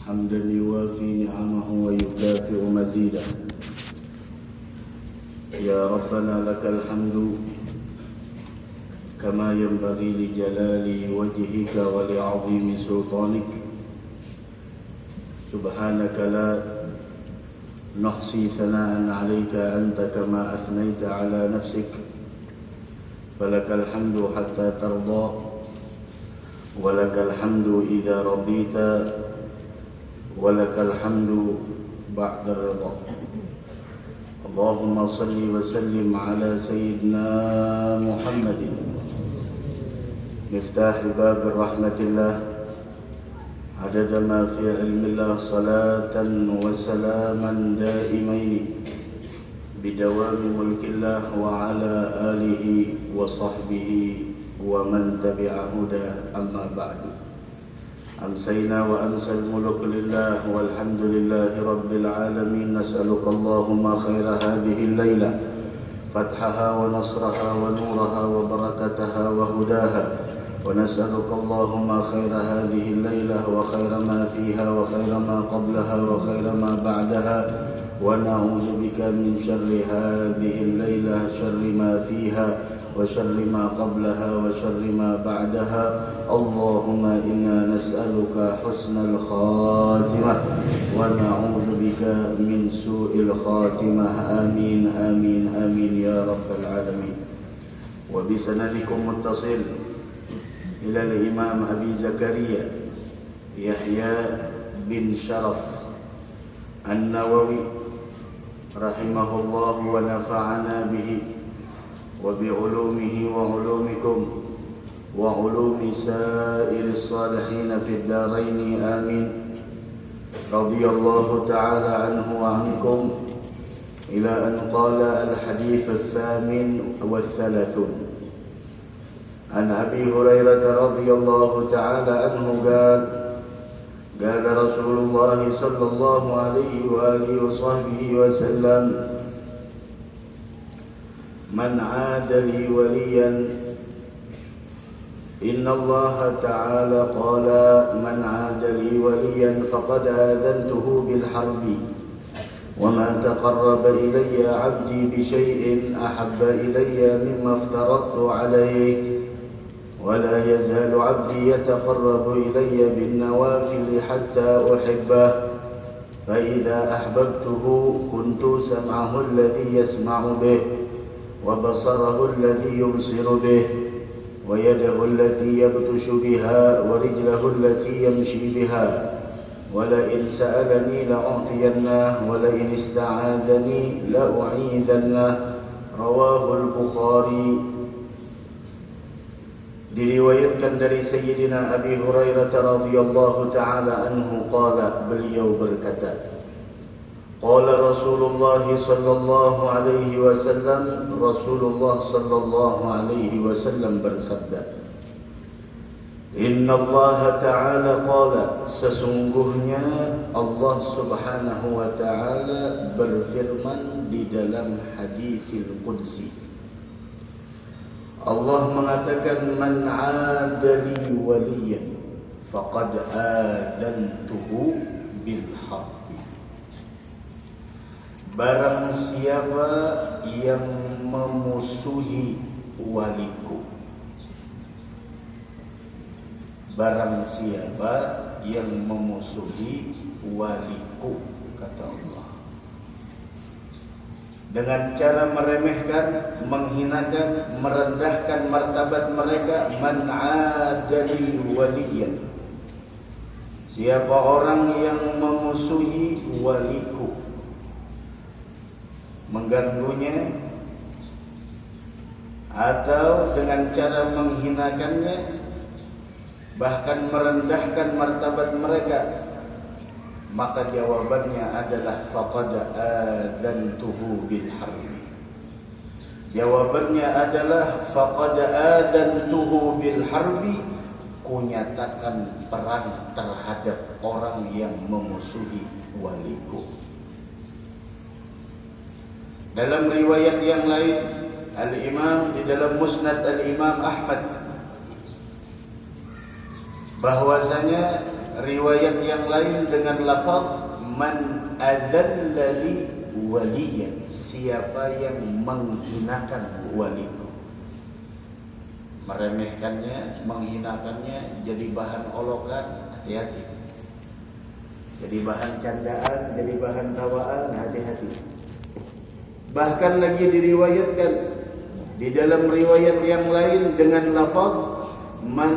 حمدا يوافي نعمه ويكافئ مزيده. يا ربنا لك الحمد كما ينبغي لجلال وجهك ولعظيم سلطانك. سبحانك لا نحصي ثناء عليك أنت كما أثنيت على نفسك. فلك الحمد حتى ترضى، ولك الحمد إذا رضيت، ولك الحمد بعد الرضا. اللهم صل وسلم على سيدنا محمد مفتاح باب رحمة الله، عدد ما في علم الله، صلاة وسلاما دائمين بدوام ملك الله، وعلى آله وصحبه ومن تبع هداه. أما بعد، أمسينا وأمسى الملك لله والحمد لله رب العالمين. نسألك اللهم خير هذه الليلة، فتحها ونصرها ونورها وبركتها وهداها. ونسألك اللهم خير هذه الليلة وخير ما فيها وخير ما قبلها وخير ما بعدها. ونعوذ بك من شر هذه الليلة، شر ما فيها وشر ما قبلها وشر ما بعدها. اللهم إنا نسألك حسن الخاتمة ونعوذ بك من سوء الخاتمة. آمين آمين آمين يا رب العالمين. وبسندكم متصل إلى الإمام أبي زكريا يحيى بن شرف النووي رحمه الله ونفعنا به وبعلومه وعلومكم وعلوم سائر الصالحين في الدارين. آمين. رضي الله تعالى عنه وعنكم إلى أن قال: الحديث 38 عن أبي هريرة رضي الله تعالى عنه قال رسول الله صلى الله عليه وآله وصحبه وسلم: من عاد لي وليا إن الله تعالى قال: من عاد لي وليا فقد آذنته بالحرب. وما تقرب إلي عبدي بشيء أحب إلي مما افترضت عليه. ولا يزال عبدي يتقرب إلي بالنوافل حتى أحبه. فإذا أحببته كنت سمعه الذي يسمع به، وبصره الذي يبصر به، ويده التي يبطش بها، ورجله التي يمشي بها. ولئن سألني لأعطينه، ولئن استعاذني لأعيذنه. رواه البخاري. Diriwayatkan dari Sayyidina Abi Hurairah radhiyallahu ta'ala anhu qala, beliau berkata, qala Rasulullah sallallahu alaihi wasallam, Rasulullah sallallahu alaihi wasallam bersabda, Inna Allah ta'ala qala, sesungguhnya Allah subhanahu wa ta'ala berfirman di dalam haditsil qudsi. Allah mengatakan, man 'adali waliyan faqad adantuhu bil harbi. Barang siapa yang memusuhi waliku, barang siapa yang memusuhi waliku, kata Allah, dengan cara meremehkan, menghinakan, merendahkan martabat mereka. Man 'adali waliyan, siapa orang yang memusuhi waliku, mengganggunya, atau dengan cara menghinakannya, bahkan merendahkan martabat mereka, maka jawabannya adalah faqad adantuhu bil harbi. Jawabannya adalah faqad adantuhu bil harbi, kunyatakan perang terhadap orang yang memusuhi waliku. Dalam riwayat yang lain, Al-Imam di dalam Musnad Al-Imam Ahmad, bahwasanya riwayat yang lain dengan lafaz man adallali waliyan, siapa yang menghinakan waliku, meremehkannya, menghinakannya, jadi bahan olokan, hati-hati. Jadi bahan candaan, jadi bahan tawaan, hati-hati. Bahkan lagi diriwayatkan di dalam riwayat yang lain dengan lafaz man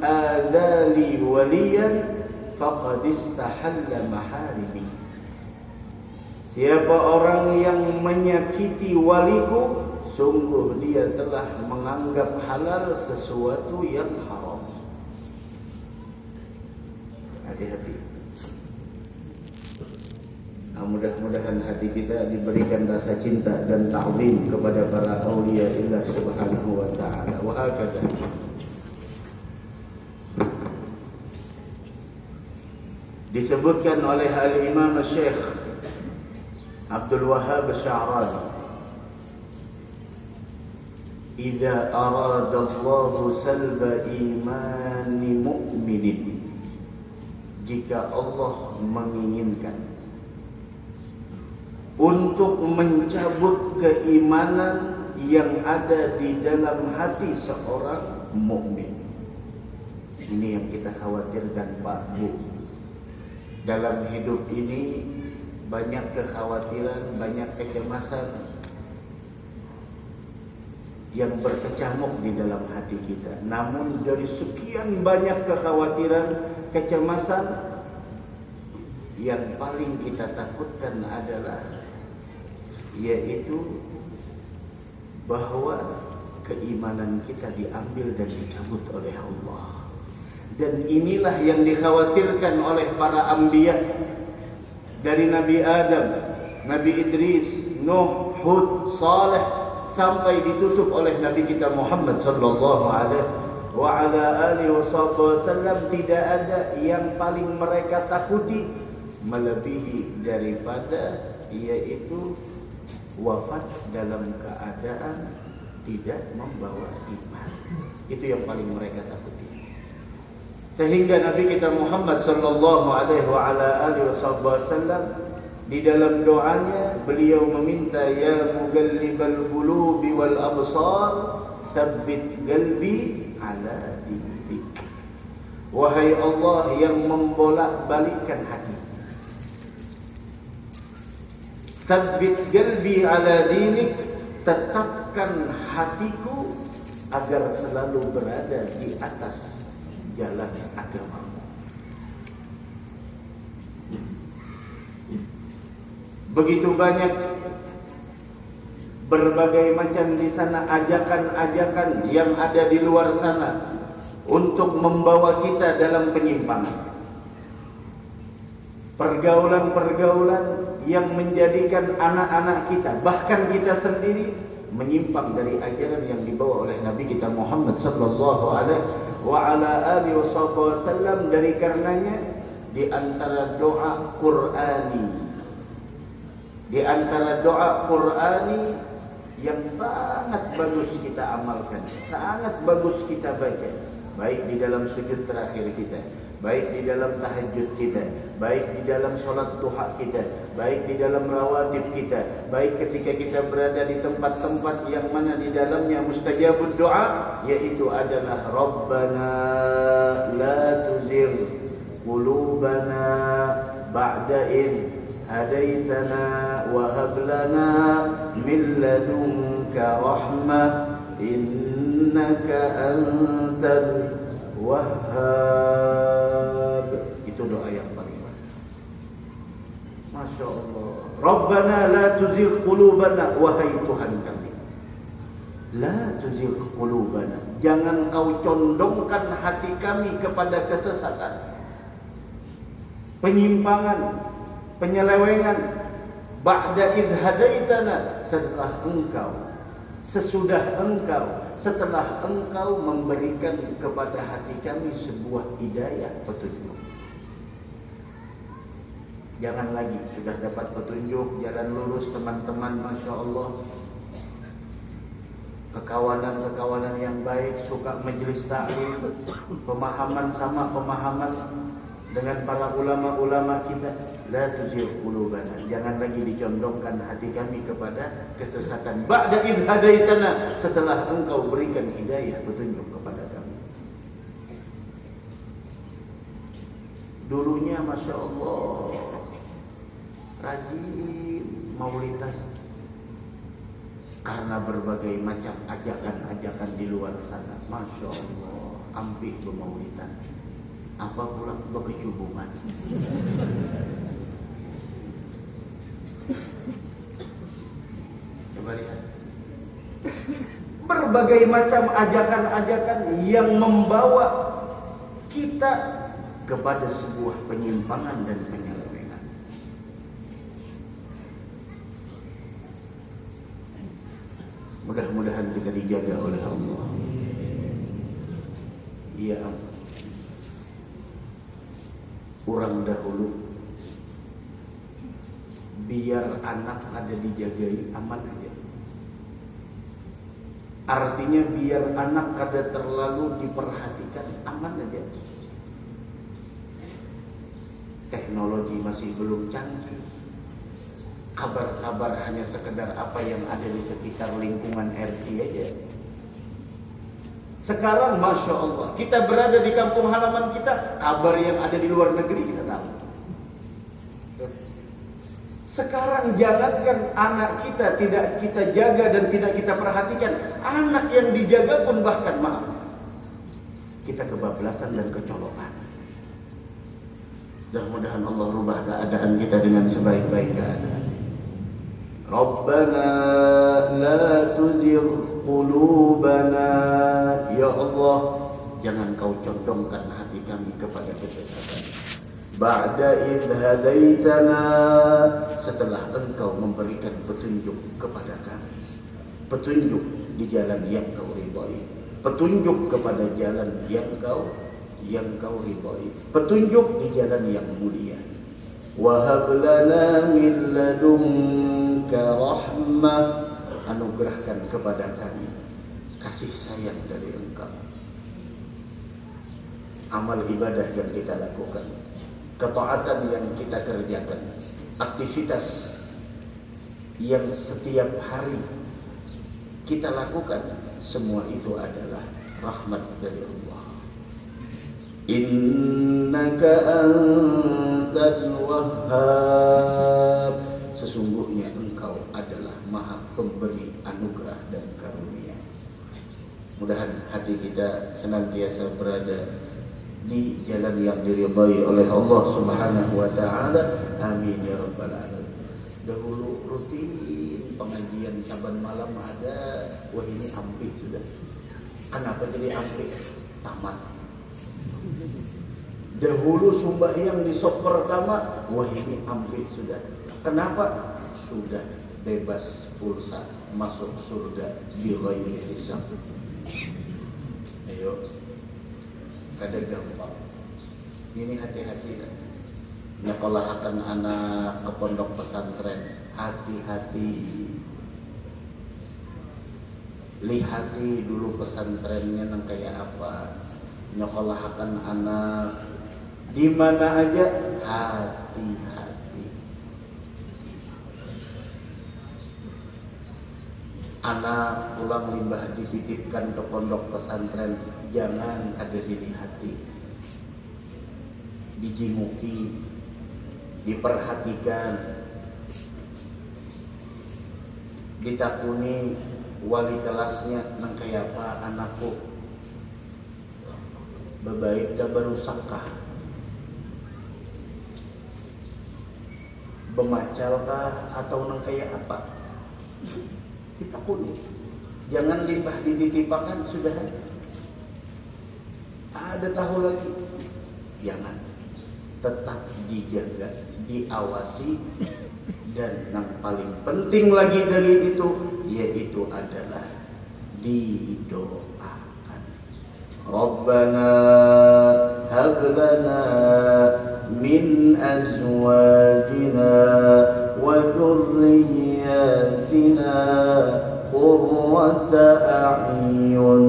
adali waliyan faqad istahalla maharimi. Siapa orang yang menyakiti waliku, sungguh dia telah menganggap halal sesuatu yang haram. Hati-hati. Mudah-mudahan hati kita diberikan rasa cinta dan ta'zim kepada para auliya Allah Subhanahu wa taala. Wa hakadha. Disebutkan oleh Al-Imam Syekh Abdul Wahhab Sya'rani, "Idza arada Allah salba imani mu'minin." Jika Allah menginginkan untuk mencabut keimanan yang ada di dalam hati seorang mukmin. Ini yang kita khawatirkan, Pak Bu. Dalam hidup ini banyak kekhawatiran, banyak kecemasan yang berkecamuk di dalam hati kita. Namun dari sekian banyak kekhawatiran, kecemasan, yang paling kita takutkan adalah yaitu bahwa keimanan kita diambil dan dicabut oleh Allah. Dan inilah yang dikhawatirkan oleh para anbiya, dari Nabi Adam, Nabi Idris, Nuh, Hud, Saleh, sampai ditutup oleh Nabi kita Muhammad sallallahu alaihi wa ala alihi wasallam. Tidak ada yang paling mereka takuti melebihi daripada yaitu wafat dalam keadaan tidak membawa iman. Itu yang paling mereka takuti. Sehingga Nabi kita Muhammad sallallahu alaihi wa ala alihi wasallam di dalam doanya beliau meminta, ya muqallibal qulubi wal absar tsabbit qalbi ala dinik. Wahai Allah yang membolak-balikkan hati, tsabbit qalbi ala dinik, tetapkan hatiku agar selalu berada di atas jalan agamamu. Begitu banyak berbagai macam di sana ajakan-ajakan yang ada di luar sana untuk membawa kita dalam penyimpangan. Pergaulan-pergaulan yang menjadikan anak-anak kita, bahkan kita sendiri, menyimpang dari ajaran yang dibawa oleh Nabi kita Muhammad sallallahu alaihi wa ala alihi wasallam. Dari karenanya di antara doa Qur'ani, yang sangat bagus kita amalkan, sangat bagus kita baca, baik di dalam sujud terakhir kita, baik di dalam tahajud kita, baik di dalam sholat duha kita, baik di dalam rawatib kita, baik ketika kita berada di tempat-tempat yang mana di dalamnya mustajabud doa, yaitu adalah Rabbana la tuzigh qulubana ba'da id hadaitana wa hab lana min ladunka rahmah innaka antal wahhab. Itu doa yang paling bagus. Masya Allah. Rabbana la tuzigh qulubana, wahai Tuhan kami, la tuzigh qulubana, jangan kau condongkan hati kami kepada kesesatan, penyimpangan, penyelewengan. Ba'da idh hadaitana, setelah engkau memberikan kepada hati kami sebuah hidayah, petunjuk. Jangan lagi sudah dapat petunjuk, jalan lurus teman-teman, Masya Allah, kekawanan-kekawanan yang baik, suka majelis taklim, pemahaman sama pemahaman, dengan para ulama-ulama kita, la tuzigh qulubana, jangan lagi dicondongkan hati kami kepada kesesatan. Ba'da idh hadaitana, setelah engkau berikan hidayah, petunjuk kepada kami. Dulunya Masya Allah rajin maulidan, karena berbagai macam ajakan-ajakan di luar sana. Masya Allah, ampih bermaulidan. Apa pula berkecubungan. Coba lihat. Berbagai macam ajakan-ajakan yang membawa kita kepada sebuah penyimpangan dan penyelewengan. Mudah-mudahan kita dijaga oleh Allah. Ya Allah. Orang dahulu biar anak ada dijagai aman aja. Artinya biar anak ada terlalu diperhatikan aman aja. Teknologi masih belum canggih. Kabar-kabar hanya sekedar apa yang ada di sekitar lingkungan RT aja. Sekarang Masya Allah, kita berada di kampung halaman kita, kabar yang ada di luar negeri kita tahu. Sekarang jangankan anak kita tidak kita jaga dan tidak kita perhatikan, anak yang dijaga pun bahkan maaf, kita kebablasan dan kecolokan. Mudah-mudahan Allah rubah keadaan kita dengan sebaik-baik keadaan. Rabbana la tuzigh qulubana, ya Allah, jangan kau condongkan hati kami kepada kesesatan. Ba'da idh hadaitana, setelah engkau memberikan petunjuk kepada kami, petunjuk di jalan yang kau ridhai, petunjuk kepada jalan yang kau ridhai, petunjuk di jalan yang mulia. Wa hab lana min ladunka rahmah, anugerahkan kepada kami kasih sayang dari engkau. Amal ibadah yang kita lakukan, ketaatan yang kita kerjakan, aktivitas yang setiap hari kita lakukan, semua itu adalah rahmat dari Allah. Innaka antal wahhab, sesungguhnya engkau adalah maha pemberi anugerah dan karunia. Mudah-mudahan hati kita senantiasa berada di jalan yang diridhai oleh Allah Subhanahu wa taala. Amin ya rabbal alamin. Dahulu rutin pengajian saban malam ada, wah ini ampih sudah. Kenapa jadi ampih? Tamat. Dahulu sembahyang di sop pertama, wah ini ampih sudah. Kenapa? Sudah bebas pulsa masuk surga bi ghairi hisab. Ayo, kada gampang. Ini hati-hati kan. Nyekolahkan anak ke pondok pesantren, hati-hati. Lihati dulu pesantrennya nang kayak apa. Nyekolahkan anak di mana aja, hati-hati. Anak pulang limbah dititipkan ke pondok pesantren, jangan ada dilihati, dijimuki, diperhatikan, ditakuni wali kelasnya nang kayak apa anakku, bebaik dah berusakah, bemacalkah atau nang kayak apa, ditakuni. Jangan limbah dititipakan sudah ada tahu lagi, jangan, tetap dijaga, diawasi, dan yang paling penting lagi dari itu yaitu adalah didoakan. Rabbana hab lana min azwajina wa dhurriyyatina qurrata a'yun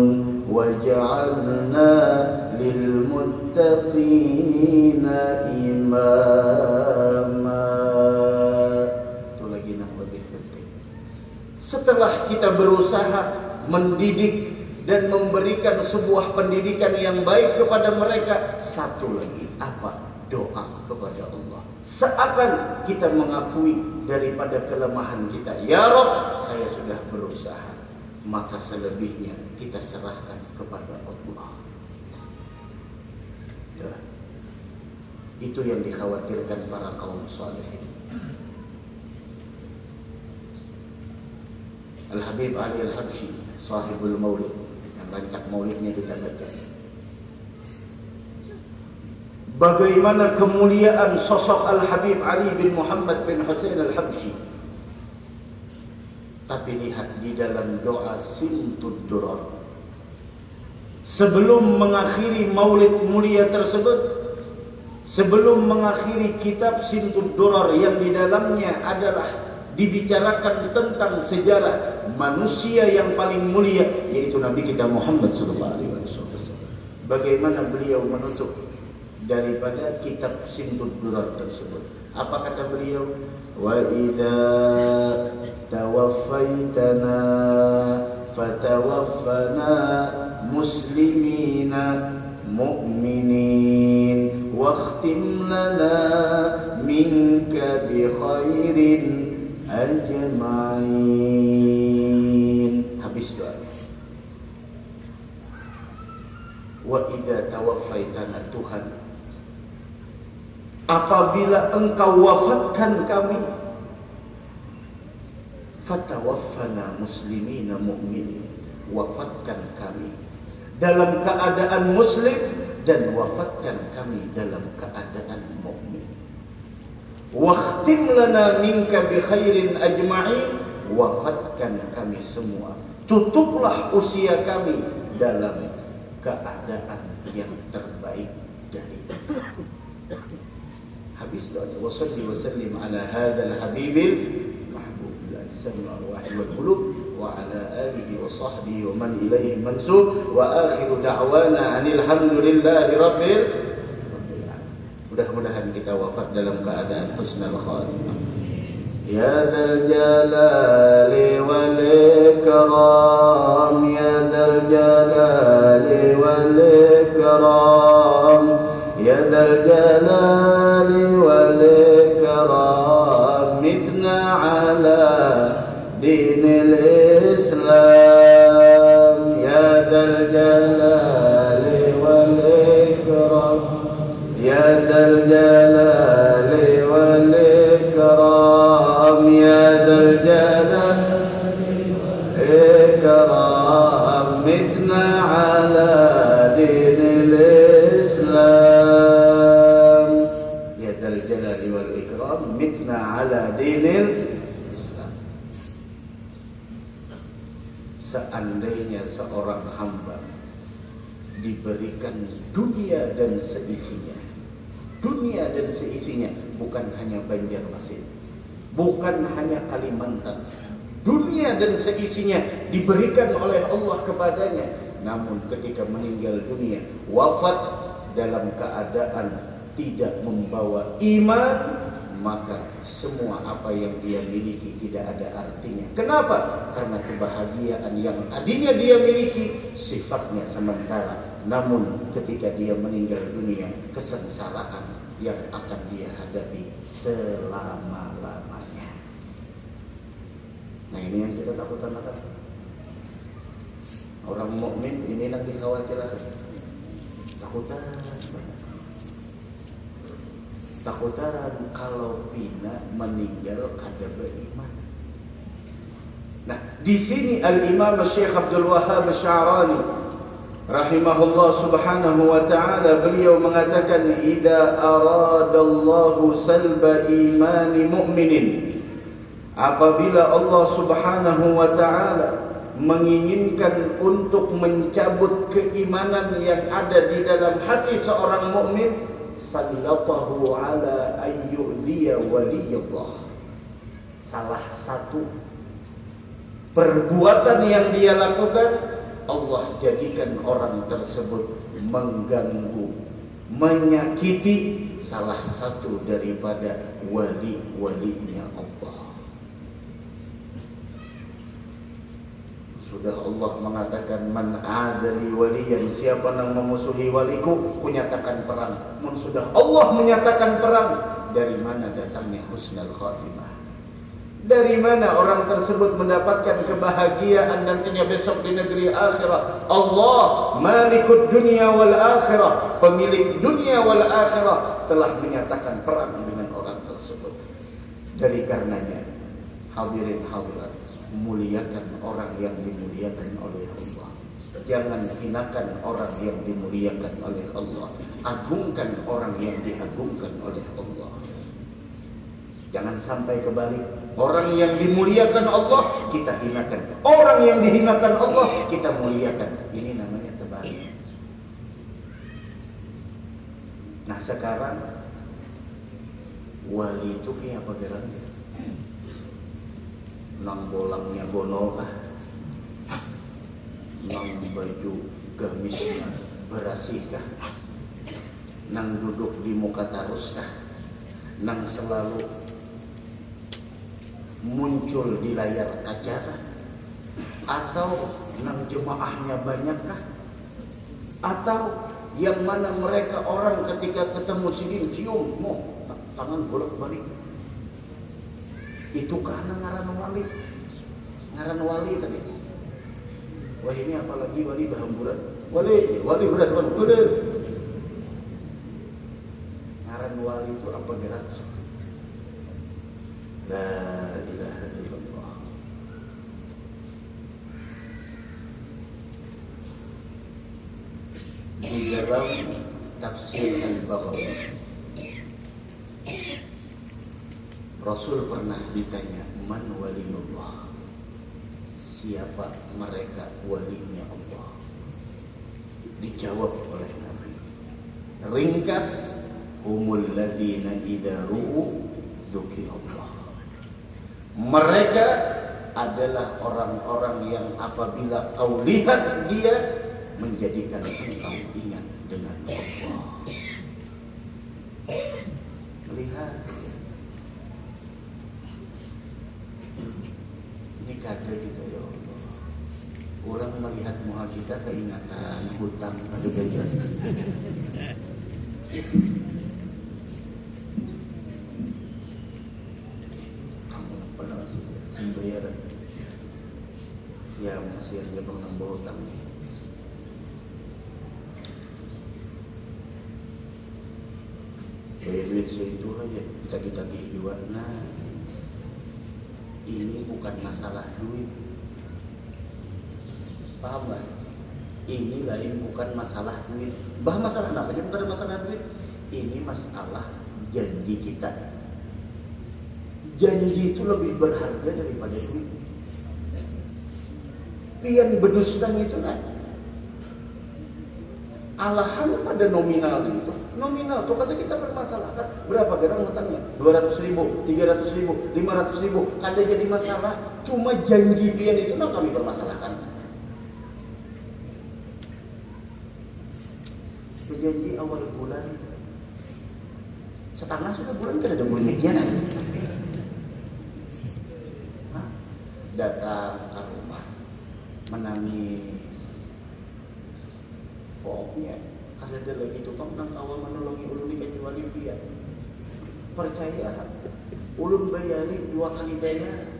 waj'alna lil muttaqina kita berusaha mendidik dan memberikan sebuah pendidikan yang baik kepada mereka. Satu lagi, apa? Doa kepada Allah. Seakan kita mengakui daripada kelemahan kita. Ya Rabb, saya sudah berusaha. Maka selebihnya kita serahkan kepada Allah. Ya. Itu yang dikhawatirkan para kaum salihin. Al-Habib Ali Al-Habsyi, sahibul maulid, yang rancak maulidnya kita baca. Bagaimana kemuliaan sosok Al-Habib Ali bin Muhammad bin Husain Al-Habsyi. Tapi lihat di dalam doa Simtud Durar, sebelum mengakhiri maulid mulia tersebut, sebelum mengakhiri kitab Simtud Durar yang di dalamnya adalah dibicarakan tentang sejarah manusia yang paling mulia, yaitu Nabi kita Muhammad SAW. Bagaimana beliau menutup daripada kitab Simtud Durar tersebut? Apa kata beliau? Wa idza tawaffaitana fatawaffana muslimina mu'minin wakhtim lana minka bi khairin ajma'in. Habis doanya. Wa idza tawaffaitana, Tuhan, apabila Engkau wafatkan kami, fatawaffana muslimina mu'minin, wafatkan kami dalam keadaan muslim dan wafatkan kami dalam keadaan mukmin. Wakhtim lana minka bi khairin ajma'in, wafatkan kami semua, tutuplah usia kami dalam keadaan yang terbaik dari habis doanya. Wa salli wa sallim ala hadzal habibil mahbub la sami arwah wal qulub wa ala alihi wa sahbihi wa man ilaihi mansub wa akhiru da'wana anil hamdulillahi rabbil alamin. Mudah-mudahan kita wafat dalam keadaan husnul khatimah. Ya dzal jalali wal ikram, ya dzal jalali wal ikram, ya dzal jalali wal ikram, mitna ala dinil Islam, ya dzal jalali wal ikram, ya dzal jalali wal ikram, ya dzal jalali wal ikram, mitna ala dinil Islam, ya dzal jalali wal ikram, mitna ala dinil Islam. Seandainya seorang hamba diberikan dunia dan seisinya, dunia dan seisinya, bukan hanya Banjarmasin, bukan hanya Kalimantan, dunia dan seisinya diberikan oleh Allah kepadanya, namun ketika meninggal dunia, wafat dalam keadaan tidak membawa iman, maka semua apa yang dia miliki tidak ada artinya. Kenapa? Karena kebahagiaan yang tadinya dia miliki sifatnya sementara, namun ketika dia meninggal dunia, kesengsaraan yang akan dia hadapi selama-lamanya. Nah, ini yang kita takutan-takutan. Orang mukmin ini yang dikhawatirkan. Takutan kalau pina meninggal kada beriman. Nah, di sini Al-Imam Syekh Abdul Wahhab Sya'rani rahimahullah subhanahu wa ta'ala, beliau mengatakan, idza aradallahu salba imani mu'minin, apabila Allah subhanahu wa ta'ala menginginkan untuk mencabut keimanan yang ada di dalam hati seorang mukmin, sallatahu ala ayyudiya waliyullah. Salah satu perbuatan yang dia lakukan, Allah jadikan orang tersebut mengganggu, menyakiti salah satu daripada wali-walinya Allah. Rasulullah mengatakan, man adali waliyan, siapa yang memusuhi waliku, kunyatakan perang. Mun sudah Allah menyatakan perang, dari mana datangnya husnul khatimah? Dari mana orang tersebut mendapatkan kebahagiaan nantinya besok di negeri akhirat? Allah, Malikud dunia wal akhirah, pemilik dunia wal akhirah, telah menyatakan perang dengan orang tersebut. Dari karenanya, hadirin hadirat, muliakan orang yang dimuliakan oleh Allah. Jangan hinakan orang yang dimuliakan oleh Allah. Agungkan orang yang diagungkan oleh Allah. Jangan sampai kebalik. Orang yang dimuliakan Allah, kita hinakan. Orang yang dihinakan Allah, kita muliakan. Ini namanya terbalik. Nah sekarang, wali itu kayak apa gerannya? Nang bolangnya bono kah? Nang baju gamisnya berasih kah? Nang duduk di muka tarus kah? Nang selalu muncul di layar kaca kah? Atau nang jemaahnya banyak kah? Atau yang mana mereka orang ketika ketemu sini cium, mau tangan bolak-balik? Itu karena ngaran wali tadi. Wah ini apalagi wali berhamburan. Wali berat. Ngaran wali itu apa gerak? La ilaha illallah. Di dalam tafsir Al-Baghawi, Rasul pernah ditanya, man waliyullah, siapa mereka walinya Allah? Dijawab oleh Nabi, ringkas, humul ladzina idza ru'u dzukirallah. Mereka adalah orang-orang yang apabila kau lihat dia, menjadikan engkau ingat dengan Allah. Lihat, ini kado kita ya Allah. Orang melihat muka kita keingatan hutang pada jajan. Kamu pernah membayar? Ya masih ada pengen hutang. Bayar duit itu aja kita juga. Nah, ini bukan masalah duit, paham gak? Ini lain bukan masalah duit. Masalah apa? Jadi bukan masalah duit. Ini masalah janji kita. Janji itu lebih berharga daripada duit. Pian bedustan itu kan alahan pada nominal itu. Nominal tuh kata kita bermasalah kan. Berapa gerang hutangnya? 200.000, 300.000, 500.000. Kada jadi masalah. Cuma janji pian itu yang kami permasalahkan. Janji awal bulan, setengah sudah bulan kada ada bulannya. Datang ke rumah, menangis. Pokoknya ada lagi tukang nang awal menolongi ulun ini kecuali dia. Percaya, ulun bayari 2 kali bayar.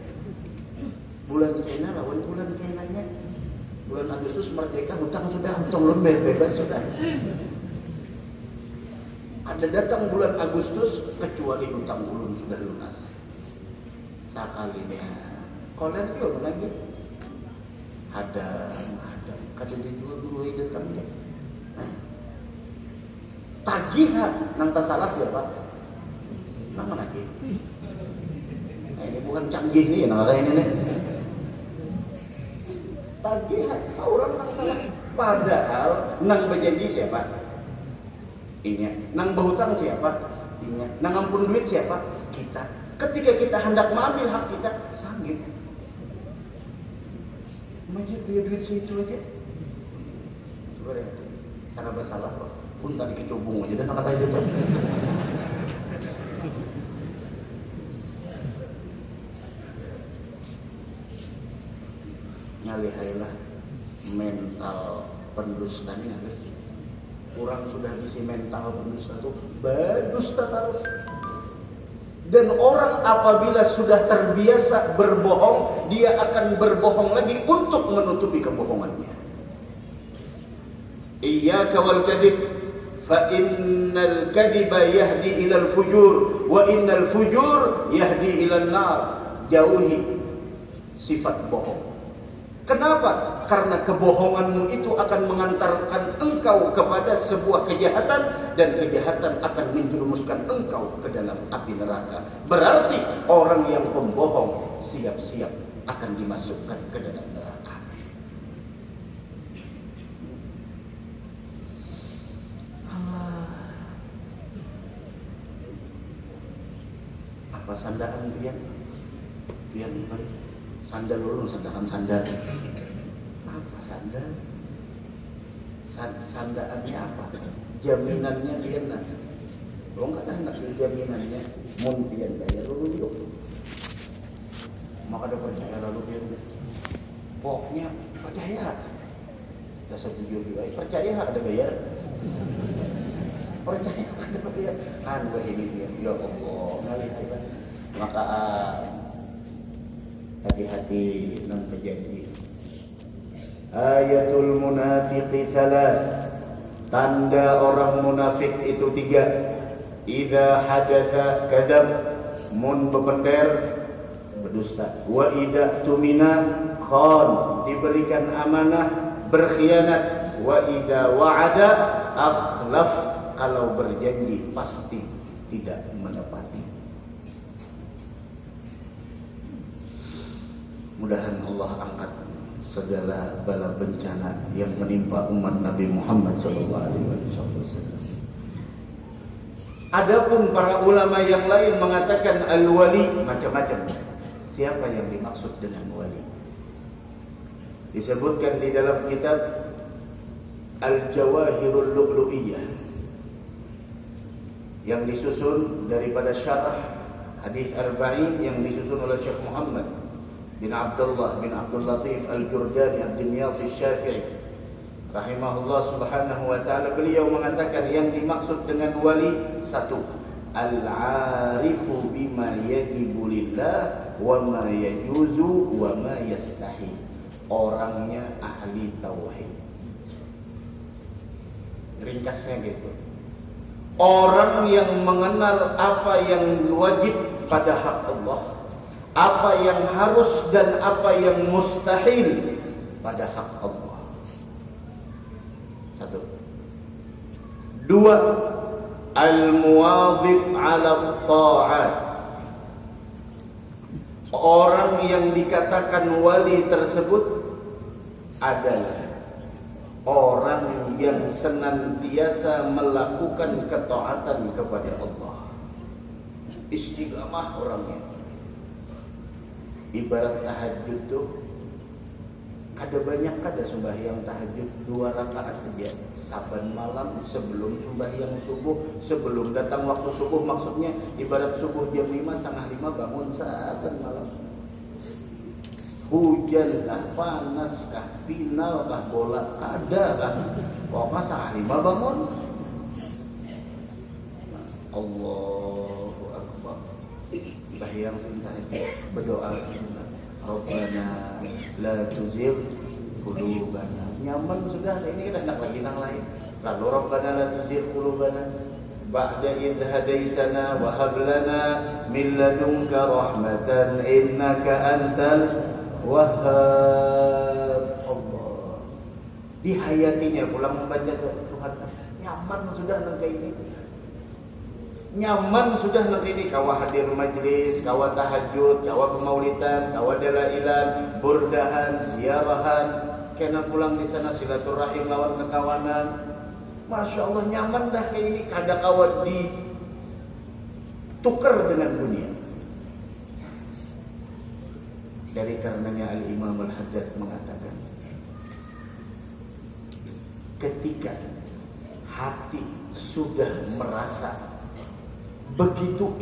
Bulan kena lawan bulan kenanya. Bulan Agustus merdeka, hutang sudah, hutang ulun bebas sudah. Ada datang bulan Agustus kecuali hutang ulun sudah lunas. Sakalinya, kolen yo lagi. Ada kata dia dua itu datangnya. Tagihan nang tak salah siapa? Nama lagi. Nah, ini bukan canggih nih, nang ada ini nih. Tagihan orang nang salah. Padahal nang berjanji siapa? Ini. Nang berhutang siapa? Ini. Nang ampun duit siapa? Kita. Ketika kita hendak mengambil hak kita, sanggup. Macam dia duit segitu aja. Coba deh. Cara bersalah kok. Pun tadi kecubung aja dan kata itu. Nyali haylah mental pendustanya. Kurang sudah isi mental pendusta itu berdusta terus. Dan orang apabila sudah terbiasa berbohong, dia akan berbohong lagi untuk menutupi kebohongannya. Iyyaka wal kadhib fa innal kadhiba yahdi ilal fujur wa innal fujur yahdi ilal nar. Jauhi sifat bohong. Kenapa? Karena kebohonganmu itu akan mengantarkan engkau kepada sebuah kejahatan, dan kejahatan akan menjerumuskan engkau ke dalam api neraka. Berarti orang yang pembohong siap-siap akan dimasukkan ke dalam neraka. Apa sandaran pian? Sandal ulun, sandaran. Apa sandal? Sandaannya apa? Jaminannya pian lah. Lo nggak ada jaminannya. Mun pian bayar ulun yuk. Maka ada percaya lalu pian. Pokoknya percaya. Dasar tujuh juga. Percaya ada bayar. Percaya ada bayar. Kan begini dia. Ya Allah, ngalih. Maka hati-hati non terjadi. Ayatul munafiqi salat. Tanda orang munafik itu 3. Idza hadatsa kadzab, mun bepender berdusta. Wa idza tumina khan, diberikan amanah berkhianat. Wa idza wa'ada akhlaf, kalau berjanji pasti tidak menepati. Mudahan Allah angkat segala bala bencana yang menimpa umat Nabi Muhammad SAW. Adapun para ulama yang lain mengatakan al-wali macam-macam. Siapa yang dimaksud dengan wali? Disebutkan di dalam kitab Al-Jawahirul Lu'lu'iyah yang disusun daripada syarah hadis Arba'in yang disusun oleh Syekh Muhammad bin Abdullah bin Abdul Latif Al-Jurdani Ad-Dimyati Syafi'i rahimahullah subhanahu wa ta'ala. Beliau mengatakan yang dimaksud dengan wali 1, al-arifu bima yajibu lillah wa ma yajuzu wa ma yastahi. Orangnya ahli tauhid. Ringkasnya gitu. Orang yang mengenal apa yang wajib pada hak Allah, apa yang harus dan apa yang mustahil pada hak Allah. 1. 2. Al-muwadhib 'ala ta'at. Orang yang dikatakan wali tersebut adalah orang yang senantiasa melakukan ketaatan kepada Allah. Istiqamah orangnya. Ibarat tahajud tuh ada banyak sembahyang tahajud 2 rakaat saja saban malam sebelum sembahyang subuh, sebelum datang waktu subuh, maksudnya ibarat subuh jam 5, setengah 5 bangun saban malam. Hujan kah, panas kah, final kah, bola ada kah, pokoknya setengah 5 bangun. Allahu Akbar. Sembahyang tahajud, berdoa, Rabbana la tuzigh qulubana. Nyaman sudah, ini kita nak lagi nang lain. Lalu Rabbana la tuzigh qulubana ba'da idh hadaitana wa hab lana min ladunka rahmatan innaka antal wahhab. Allah. Dihayatinya pulang membaca Tuhan. Nyaman sudah nang kayak ini. Nyaman sudah nanti ini kawa hadir majlis, kawa tahajud, kawa kemaulidan, kawa dalailan, burdahan, ziarahan, kena pulang di sana silaturahim lawan kekawanan. Masya Allah nyaman dah kayak ini, kada kawa ditukar dengan dunia. Dari karenanya Al-Imam Al-Haddad mengatakan, ketika hati sudah merasa begitu